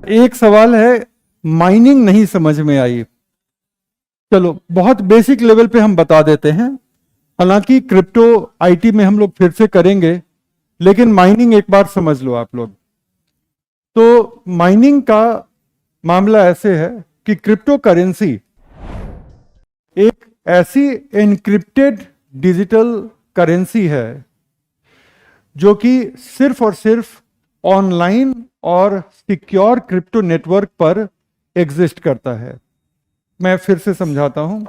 एक सवाल है, माइनिंग नहीं समझ में आई। चलो बहुत बेसिक लेवल पे हम बता देते हैं। हालांकि क्रिप्टो आईटी में हम लोग फिर से करेंगे, लेकिन माइनिंग एक बार समझ लो आप लोग। तो माइनिंग का मामला ऐसे है कि क्रिप्टो करेंसी एक ऐसी एनक्रिप्टेड डिजिटल करेंसी है जो कि सिर्फ और सिर्फ ऑनलाइन और सिक्योर क्रिप्टो नेटवर्क पर एग्जिस्ट करता है। मैं फिर से समझाता हूं।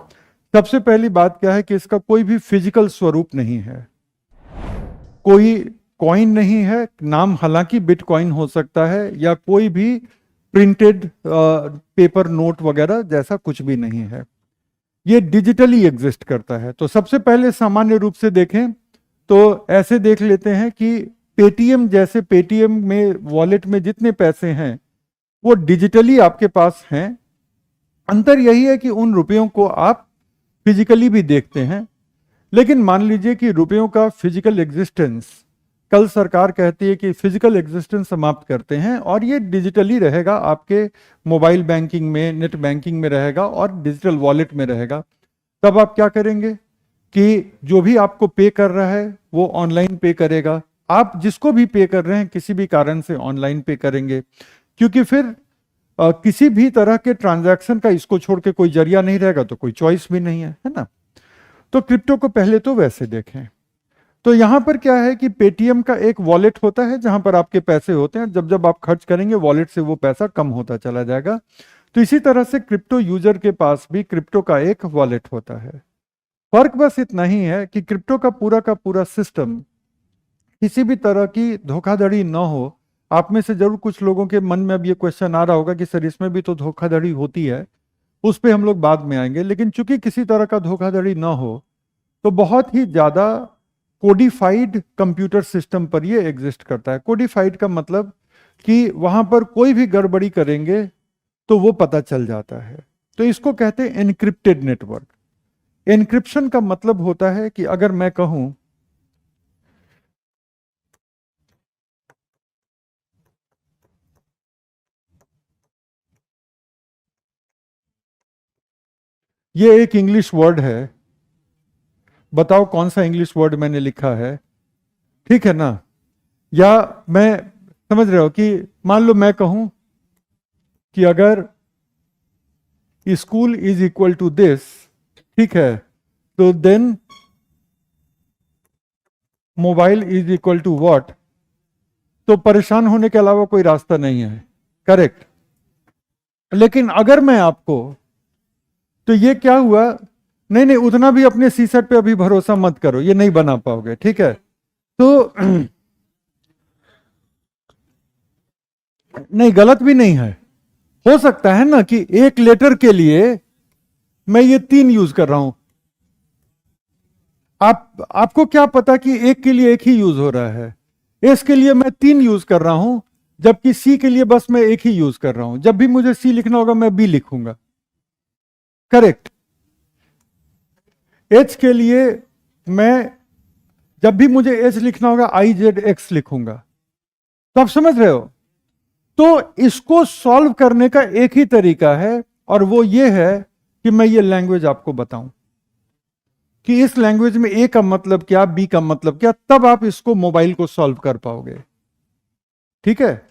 सबसे पहली बात क्या है कि इसका कोई भी फिजिकल स्वरूप नहीं है, कोई कॉइन नहीं है। नाम हालांकि बिटकॉइन हो सकता है या कोई भी प्रिंटेड पेपर नोट वगैरह जैसा कुछ भी नहीं है। ये डिजिटली एग्जिस्ट करता है। तो सबसे पहले सामान्य रूप से देखें तो ऐसे देख लेते हैं कि पेटीएम जैसे, पेटीएम में वॉलेट में जितने पैसे हैं वो डिजिटली आपके पास हैं। अंतर यही है कि उन रुपयों को आप फिजिकली भी देखते हैं, लेकिन मान लीजिए कि रुपयों का फिजिकल एग्जिस्टेंस, कल सरकार कहती है कि फिजिकल एग्जिस्टेंस समाप्त करते हैं और ये डिजिटली रहेगा, आपके मोबाइल बैंकिंग में, नेट बैंकिंग में रहेगा और डिजिटल वॉलेट में रहेगा। तब आप क्या करेंगे कि जो भी आपको पे कर रहा है वो ऑनलाइन पे करेगा। आप जिसको भी पे कर रहे हैं किसी भी कारण से ऑनलाइन पे करेंगे, क्योंकि फिर किसी भी तरह के ट्रांजैक्शन का इसको छोड़ के कोई जरिया नहीं रहेगा, तो कोई चॉइस भी नहीं है ना। तो क्रिप्टो को पहले तो वैसे देखें। तो यहां पर क्या है कि पेटीएम का एक वॉलेट होता है जहां पर आपके पैसे होते हैं, जब जब आप खर्च करेंगे वॉलेट से वो पैसा कम होता चला जाएगा। तो इसी तरह से क्रिप्टो यूजर के पास भी क्रिप्टो का एक वॉलेट होता है। फर्क बस इतना ही है कि क्रिप्टो का पूरा सिस्टम किसी भी तरह की धोखाधड़ी ना हो। आप में से जरूर कुछ लोगों के मन में अब ये क्वेश्चन आ रहा होगा कि सर इसमें भी तो धोखाधड़ी होती है, उस पर हम लोग बाद में आएंगे। लेकिन चूंकि किसी तरह का धोखाधड़ी ना हो तो बहुत ही ज्यादा कोडिफाइड कंप्यूटर सिस्टम पर ये एग्जिस्ट करता है। कोडिफाइड का मतलब कि वहां पर कोई भी गड़बड़ी करेंगे तो वो पता चल जाता है। तो इसको कहते हैं एनक्रिप्टेड नेटवर्क। एनक्रिप्शन का मतलब होता है कि अगर मैं कहूं ये एक इंग्लिश वर्ड है, बताओ कौन सा इंग्लिश वर्ड मैंने लिखा है, ठीक है ना। या मैं, समझ रहे हो कि मान लो मैं कहूं कि अगर school is equal to this, ठीक है, तो then mobile is equal to what. तो परेशान होने के अलावा कोई रास्ता नहीं है, करेक्ट। लेकिन अगर मैं आपको, तो ये क्या हुआ, नहीं नहीं उतना भी अपने सीसेट पे अभी भरोसा मत करो, ये नहीं बना पाओगे, ठीक है। तो नहीं, गलत भी नहीं है। हो सकता है ना कि एक लेटर के लिए मैं ये 3 यूज कर रहा हूं। आपको क्या पता कि एक के लिए एक ही यूज हो रहा है। एस के लिए मैं 3 यूज कर रहा हूं, जबकि सी के लिए बस मैं एक ही यूज कर रहा हूं। जब भी मुझे सी लिखना होगा मैं बी लिखूंगा, करेक्ट। एच के लिए मैं, जब भी मुझे एच लिखना होगा आई जेड एक्स लिखूंगा। तो आप समझ रहे हो। तो इसको सॉल्व करने का एक ही तरीका है और वो ये है कि मैं ये लैंग्वेज आपको बताऊं कि इस लैंग्वेज में ए का मतलब क्या, बी का मतलब क्या, तब आप इसको मोबाइल को सॉल्व कर पाओगे, ठीक है।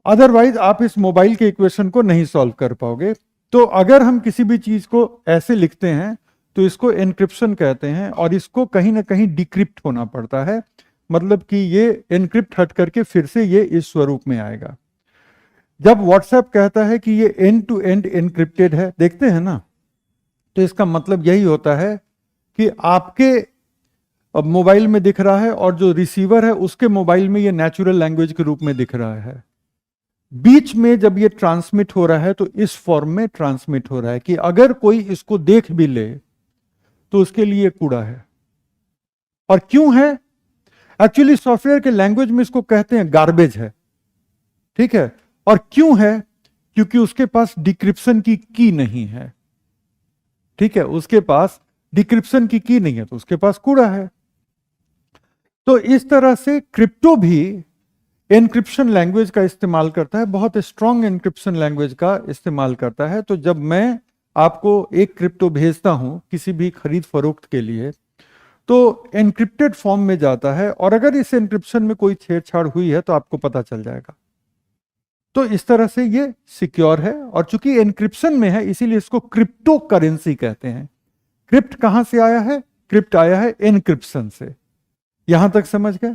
अदरवाइज आप इस मोबाइल के इक्वेशन को नहीं सॉल्व कर पाओगे। तो अगर हम किसी भी चीज को ऐसे लिखते हैं तो इसको एनक्रिप्शन कहते हैं और इसको कहीं ना कहीं डिक्रिप्ट होना पड़ता है, मतलब कि ये एनक्रिप्ट हट करके फिर से ये इस स्वरूप में आएगा। जब व्हाट्सएप कहता है कि ये एंड टू एंड एनक्रिप्टेड है, देखते हैं ना, तो इसका मतलब यही होता है कि आपके मोबाइल में दिख रहा है और जो रिसीवर है उसके मोबाइल में ये नेचुरल लैंग्वेज के रूप में दिख रहा है। बीच में जब ये ट्रांसमिट हो रहा है तो इस फॉर्म में ट्रांसमिट हो रहा है कि अगर कोई इसको देख भी ले तो उसके लिए कूड़ा है। और क्यों है, एक्चुअली सॉफ्टवेयर के लैंग्वेज में इसको कहते हैं गार्बेज है, ठीक है। और क्यों है, क्योंकि उसके पास डिक्रिप्शन की की नहीं है, ठीक है। उसके पास डिक्रिप्शन की की नहीं है तो उसके पास कूड़ा है। तो इस तरह से क्रिप्टो भी एन्क्रिप्शन लैंग्वेज का इस्तेमाल करता है, बहुत स्ट्रॉन्ग एन्क्रिप्शन लैंग्वेज का इस्तेमाल करता है। तो जब मैं आपको एक क्रिप्टो भेजता हूं किसी भी खरीद फरोख्त के लिए, तो एन्क्रिप्टेड फॉर्म में जाता है, और अगर इस एन्क्रिप्शन में कोई छेड़छाड़ हुई है तो आपको पता चल जाएगा। तो इस तरह से ये सिक्योर है, और चूंकि एन्क्रिप्शन में है इसीलिए इसको क्रिप्टो करेंसी कहते हैं। क्रिप्ट कहां से आया है? क्रिप्ट आया है एन्क्रिप्शन से। यहां तक समझ गए?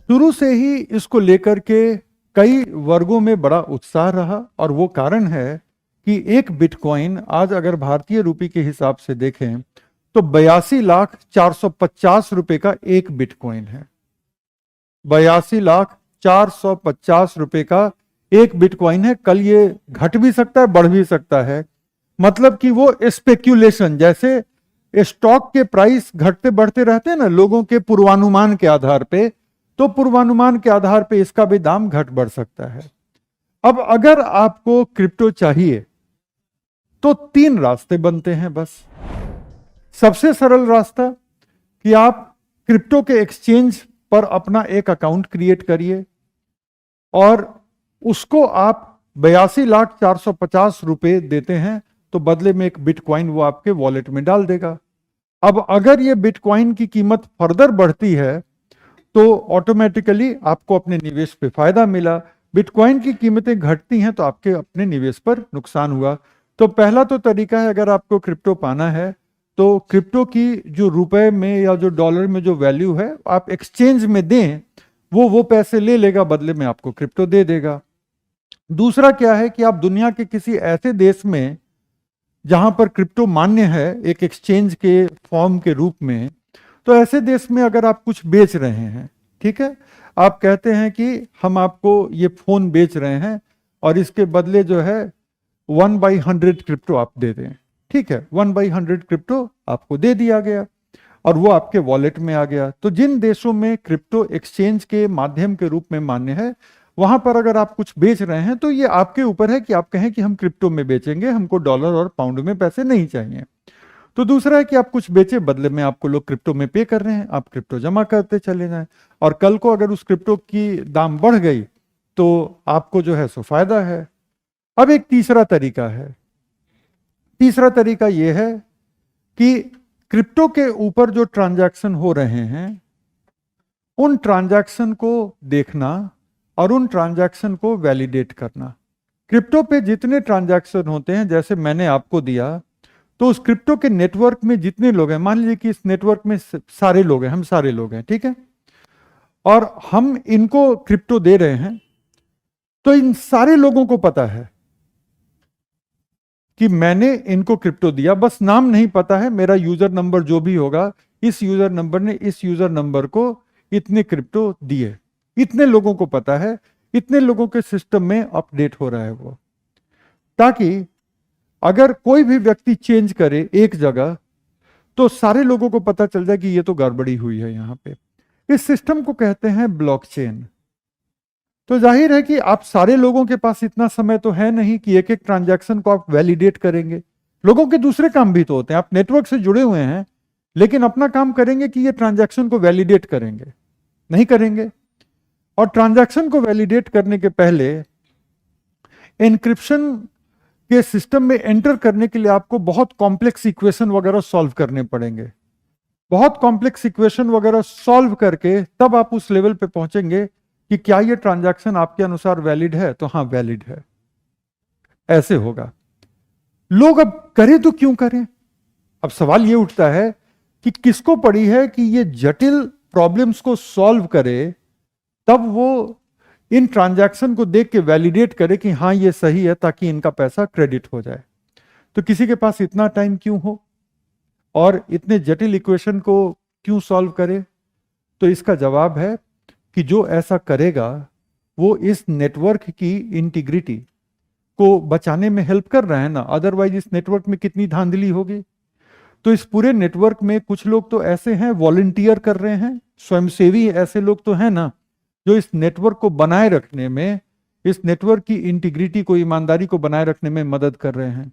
शुरू से ही इसको लेकर के कई वर्गों में बड़ा उत्साह रहा, और वो कारण है कि एक बिटकॉइन आज अगर भारतीय रुपये के हिसाब से देखें तो 82,450,000 रुपए का एक बिटकॉइन है। 82,450,000 रुपए का एक बिटकॉइन है। कल ये घट भी सकता है, बढ़ भी सकता है। मतलब कि वो स्पेक्यूलेशन, जैसे स्टॉक के प्राइस घटते बढ़ते रहते हैं ना लोगों के पूर्वानुमान के आधार पे, तो पूर्वानुमान के आधार पे इसका भी दाम घट बढ़ सकता है। अब अगर आपको क्रिप्टो चाहिए तो 3 रास्ते बनते हैं बस। सबसे सरल रास्ता कि आप क्रिप्टो के एक्सचेंज पर अपना एक अकाउंट क्रिएट करिए, और उसको आप 82,450,000 रुपए देते हैं तो बदले में एक बिटकॉइन वो आपके वॉलेट में डाल देगा। अब अगर ये बिटकॉइन की कीमत फर्दर बढ़ती है तो ऑटोमेटिकली आपको अपने निवेश पे फायदा मिला। बिटकॉइन की कीमतें घटती हैं तो आपके अपने निवेश पर नुकसान हुआ। तो पहला तो तरीका है, अगर आपको क्रिप्टो पाना है तो क्रिप्टो की जो रुपए में या जो डॉलर में जो वैल्यू है आप एक्सचेंज में दें, वो पैसे ले लेगा, बदले में आपको क्रिप्टो दे देगा। दूसरा क्या है कि आप दुनिया के किसी ऐसे देश में जहां पर क्रिप्टो मान्य है एक एक्सचेंज के फॉर्म के रूप में, तो ऐसे देश में अगर आप कुछ बेच रहे हैं, ठीक है, आप कहते हैं कि हम आपको ये फोन बेच रहे हैं और इसके बदले जो है 1/100 क्रिप्टो आप दे दें, ठीक है, 1/100 क्रिप्टो आपको दे दिया गया और वो आपके वॉलेट में आ गया। तो जिन देशों में क्रिप्टो एक्सचेंज के माध्यम के रूप में मान्य है, वहां पर अगर आप कुछ बेच रहे हैं तो ये आपके ऊपर है कि आप कहें कि हम क्रिप्टो में बेचेंगे, हमको डॉलर और पाउंड में पैसे नहीं चाहिए। तो दूसरा है कि आप कुछ बेचे, बदले में आपको लोग क्रिप्टो में पे कर रहे हैं, आप क्रिप्टो जमा करते चले जाएं, और कल को अगर उस क्रिप्टो की दाम बढ़ गई तो आपको जो है सो फायदा है। अब एक तीसरा तरीका है। तीसरा तरीका यह है कि क्रिप्टो के ऊपर जो ट्रांजैक्शन हो रहे हैं उन ट्रांजैक्शन को देखना और उन ट्रांजैक्शन को वैलिडेट करना। क्रिप्टो पे जितने ट्रांजैक्शन होते हैं, जैसे मैंने आपको दिया, तो उस क्रिप्टो के नेटवर्क में जितने लोग हैं, मान लीजिए कि इस नेटवर्क में सारे लोग हैं, हम सारे लोग हैं, ठीक है, और हम इनको क्रिप्टो दे रहे हैं, तो इन सारे लोगों को पता है कि मैंने इनको क्रिप्टो दिया, बस नाम नहीं पता है। मेरा यूजर नंबर जो भी होगा, इस यूजर नंबर ने इस यूजर नंबर को इतने क्रिप्टो दिए, इतने लोगों को पता है, इतने लोगों के सिस्टम में अपडेट हो रहा है वो, ताकि अगर कोई भी व्यक्ति चेंज करे एक जगह तो सारे लोगों को पता चल जाए कि ये तो गड़बड़ी हुई है यहां पे। इस सिस्टम को कहते हैं ब्लॉकचेन। तो जाहिर है कि आप सारे लोगों के पास इतना समय तो है नहीं कि एक एक ट्रांजैक्शन को आप वैलिडेट करेंगे। लोगों के दूसरे काम भी तो होते हैं, आप नेटवर्क से जुड़े हुए हैं, लेकिन अपना काम करेंगे कि ये ट्रांजैक्शन को वैलिडेट करेंगे? नहीं करेंगे। और ट्रांजैक्शन को वैलिडेट करने के पहले एन्क्रिप्शन के सिस्टम में एंटर करने के लिए आपको बहुत कॉम्प्लेक्स इक्वेशन वगैरह सॉल्व करने पड़ेंगे। बहुत कॉम्प्लेक्स इक्वेशन वगैरह सॉल्व करके तब आप उस लेवल पे पहुंचेंगे कि क्या ये ट्रांजैक्शन आपके अनुसार वैलिड है, तो हां वैलिड है, ऐसे होगा। लोग अब करें तो क्यों करें? अब सवाल ये उठता है कि किसको पड़ी है कि ये जटिल प्रॉब्लम्स को सॉल्व करे, तब वो इन ट्रांजैक्शन को देख के वैलिडेट करे कि हां ये सही है, ताकि इनका पैसा क्रेडिट हो जाए। तो किसी के पास इतना टाइम क्यों हो और इतने जटिल इक्वेशन को क्यों सॉल्व करे? तो इसका जवाब है कि जो ऐसा करेगा वो इस नेटवर्क की इंटीग्रिटी को बचाने में हेल्प कर रहा है ना, अदरवाइज इस नेटवर्क में कितनी धांधली होगी। तो इस पूरे नेटवर्क में कुछ लोग तो ऐसे हैं वॉलंटियर कर रहे हैं, स्वयंसेवी ऐसे लोग तो हैं ना, जो इस नेटवर्क को बनाए रखने में, इस नेटवर्क की इंटीग्रिटी को, ईमानदारी को बनाए रखने में मदद कर रहे हैं।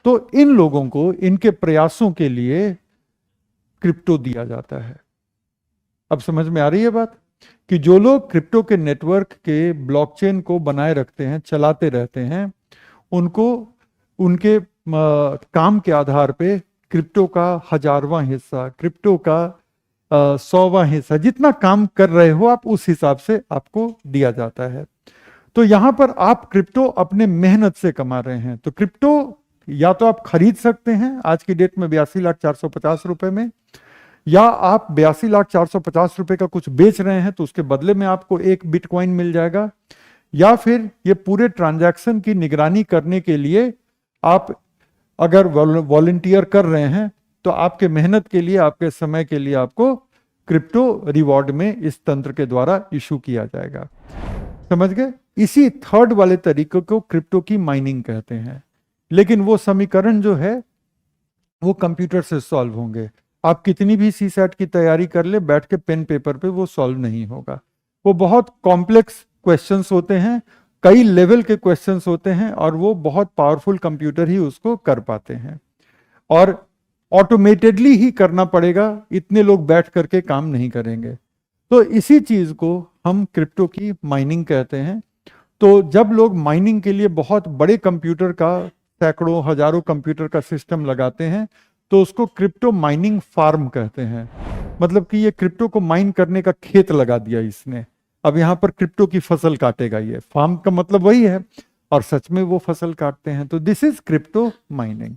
तो इन लोगों को इनके प्रयासों के लिए क्रिप्टो दिया जाता है। अब समझ में आ रही है बात? कि जो लोग क्रिप्टो के नेटवर्क के ब्लॉकचेन को बनाए रखते हैं, चलाते रहते हैं, उनको उनके काम के आधार पे क्रिप्टो का 1000वां हिस्सा, क्रिप्टो का 100वां हिस्सा, जितना काम कर रहे हो आप उस हिसाब से आपको दिया जाता है। तो यहां पर आप क्रिप्टो अपने मेहनत से कमा रहे हैं। तो क्रिप्टो या तो आप खरीद सकते हैं आज की डेट में 82,450 रुपए में, या आप 82,450 रुपए का कुछ बेच रहे हैं तो उसके बदले में आपको एक बिटकॉइन मिल जाएगा, या फिर ये पूरे ट्रांजैक्शन की निगरानी करने के लिए आप अगर वॉलंटियर कर रहे हैं तो आपके मेहनत के लिए, आपके समय के लिए आपको क्रिप्टो रिवॉर्ड में इस तंत्र के द्वारा इशू किया जाएगा। समझ गए? इसी थर्ड वाले तरीके को क्रिप्टो की माइनिंग कहते हैं। लेकिन वो समीकरण जो है वो कंप्यूटर से सॉल्व होंगे। आप कितनी भी सीसैट की तैयारी कर ले, बैठ के पेन पेपर पे वो सॉल्व नहीं होगा। वो बहुत कॉम्प्लेक्स क्वेश्चंस होते हैं, कई लेवल के क्वेश्चंस होते हैं, और वो बहुत पावरफुल कंप्यूटर ही उसको कर पाते हैं, और ऑटोमेटेडली ही करना पड़ेगा, इतने लोग बैठ करके काम नहीं करेंगे। तो इसी चीज को हम क्रिप्टो की माइनिंग कहते हैं। तो जब लोग माइनिंग के लिए बहुत बड़े कंप्यूटर का, सैकड़ों हजारों कंप्यूटर का सिस्टम लगाते हैं, तो उसको क्रिप्टो माइनिंग फार्म कहते हैं। मतलब कि ये क्रिप्टो को माइन करने का खेत लगा दिया इसने, अब यहां पर क्रिप्टो की फसल काटेगा। ये फार्म का मतलब वही है, और सच में वो फसल काटते हैं। तो दिस इज क्रिप्टो माइनिंग।